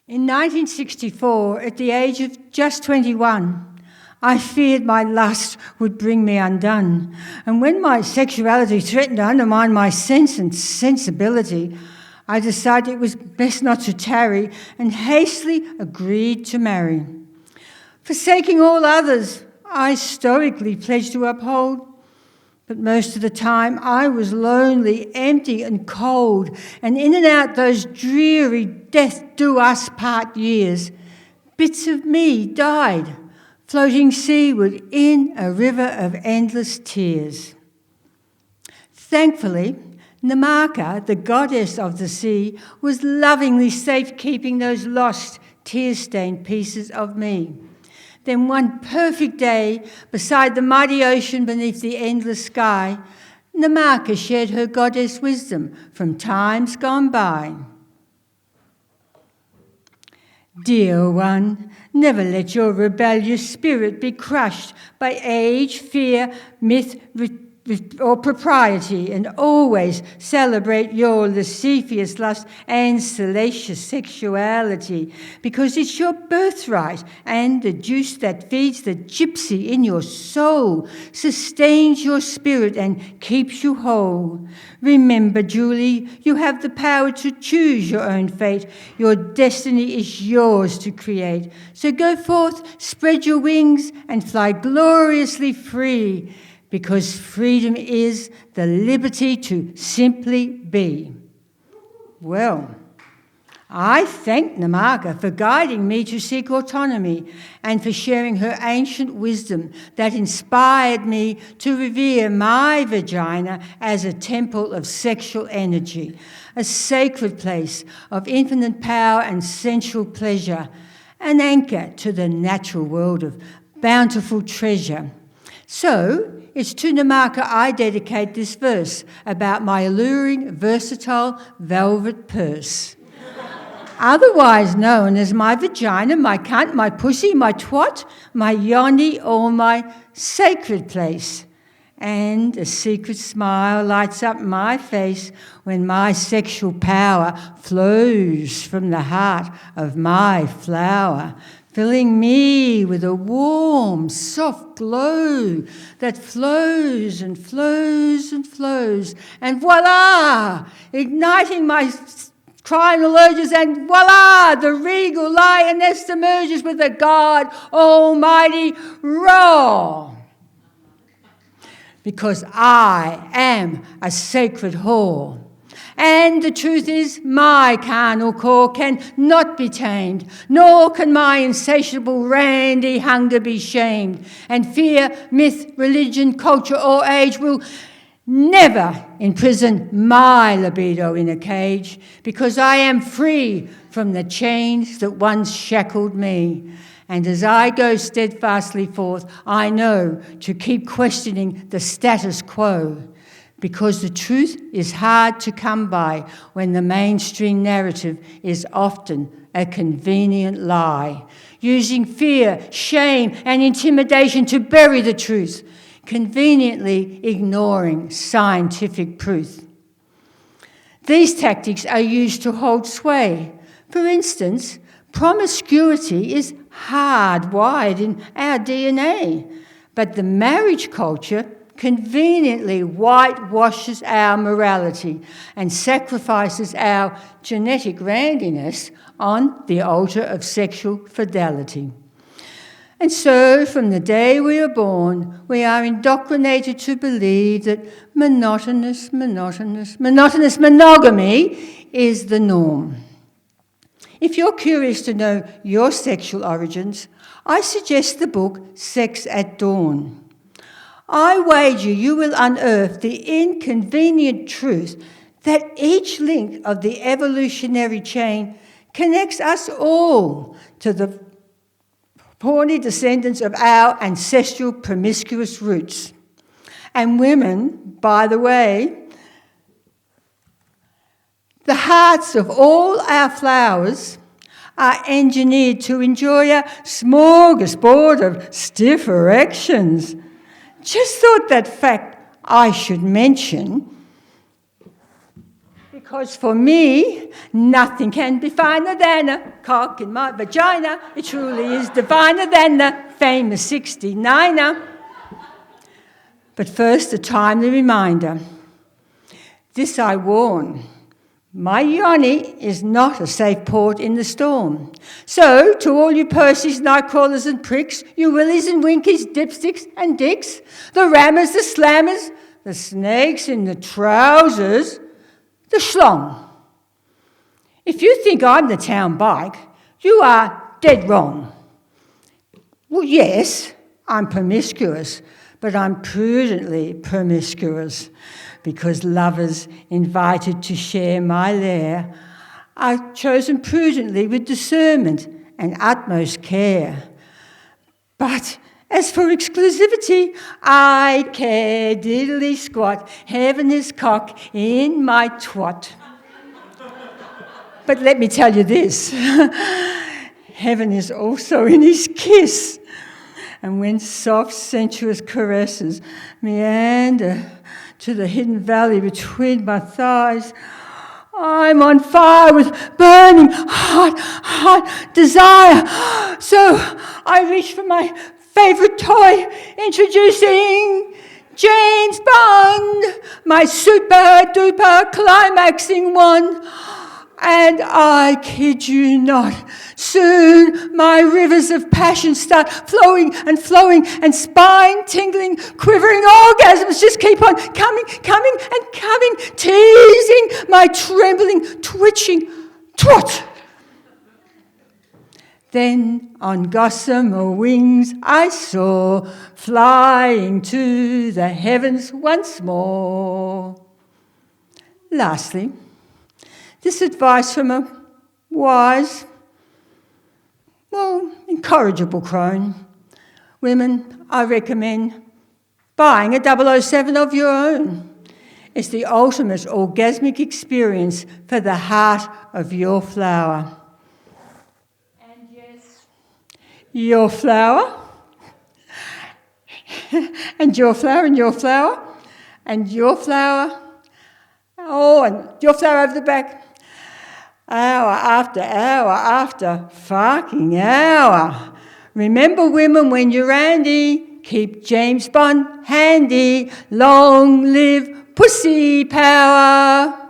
In 1964, at the age of just 21, I feared my lust would bring me undone. And when my sexuality threatened to undermine my sense and sensibility, I decided it was best not to tarry and hastily agreed to marry. Forsaking all others, I stoically pledged to uphold. But most of the time I was lonely, empty and cold, and in and out those dreary death-do-us-part years, bits of me died, floating seaward in a river of endless tears. Thankfully, Namaka, the goddess of the sea, was lovingly safekeeping those lost, tear-stained pieces of me. Then one perfect day, beside the mighty ocean beneath the endless sky, Namaka shared her goddess wisdom from times gone by. Dear one, never let your rebellious spirit be crushed by age, fear, myth, or propriety, and always celebrate your lascivious lust and salacious sexuality, because it's your birthright, and the juice that feeds the gypsy in your soul sustains your spirit and keeps you whole. Remember, Julie, you have the power to choose your own fate. Your destiny is yours to create. So go forth, spread your wings, and fly gloriously free, because freedom is the liberty to simply be. Well, I thank Namaka for guiding me to seek autonomy and for sharing her ancient wisdom that inspired me to revere my vagina as a temple of sexual energy, a sacred place of infinite power and sensual pleasure, an anchor to the natural world of bountiful treasure. So, it's to Namaka I dedicate this verse about my alluring, versatile velvet purse. Otherwise known as my vagina, my cunt, my pussy, my twat, my yoni, or my sacred place. And a secret smile lights up my face when my sexual power flows from the heart of my flower, filling me with a warm, soft glow that flows and flows and flows. And voila! Igniting my primal urges, and voila! The regal lioness emerges with a God Almighty roar. Because I am a sacred whore. And the truth is, my carnal core can not be tamed, nor can my insatiable randy hunger be shamed. And fear, myth, religion, culture, or age will never imprison my libido in a cage, because I am free from the chains that once shackled me. And as I go steadfastly forth, I know to keep questioning the status quo, because the truth is hard to come by when the mainstream narrative is often a convenient lie, using fear, shame, and intimidation to bury the truth, conveniently ignoring scientific proof. These tactics are used to hold sway. For instance, promiscuity is hardwired in our DNA, but the marriage culture conveniently whitewashes our morality and sacrifices our genetic randiness on the altar of sexual fidelity. And so, from the day we are born, we are indoctrinated to believe that monotonous monogamy is the norm. If you're curious to know your sexual origins, I suggest the book Sex at Dawn. I wager you will unearth the inconvenient truth that each link of the evolutionary chain connects us all to the horny descendants of our ancestral promiscuous roots. And women, by the way, the hearts of all our flowers are engineered to enjoy a smorgasbord of stiff erections. Just thought that fact I should mention, Because for me, nothing can be finer than a cock in my vagina. It truly is diviner than the famous 69er. But first, a timely reminder. This I warn. My yoni is not a safe port in the storm. So, to all you Percys, nightcrawlers and pricks, you willies and winkies, dipsticks and dicks, the rammers, the slammers, the snakes in the trousers, the schlong. If you think I'm the town bike, you are dead wrong. Well, yes, I'm promiscuous, but I'm prudently promiscuous, because lovers invited to share my lair are chosen prudently with discernment and utmost care. But as for exclusivity, I care diddly squat, heaven is cock in my twat. But let me tell you this, heaven is also in his kiss. And when soft, sensuous caresses meander to the hidden valley between my thighs, I'm on fire with burning, hot desire. So I reach for my favourite toy, introducing James Bond, my super-duper climaxing one. And I kid you not, soon my rivers of passion start flowing and spine-tingling, quivering orgasms just keep on coming and coming, teasing my trembling, twitching twat. Then on gossamer wings I soar, flying to the heavens once more. Lastly, this advice from a wise, incorrigible crone. Women, I recommend buying a 007 of your own. It's the ultimate orgasmic experience for the heart of your flower. And yes, your flower, and your flower, and your flower, and your flower, and your flower over the back. Hour after fucking hour. Remember, women, when you're Randy, keep James Bond handy. Long live pussy power.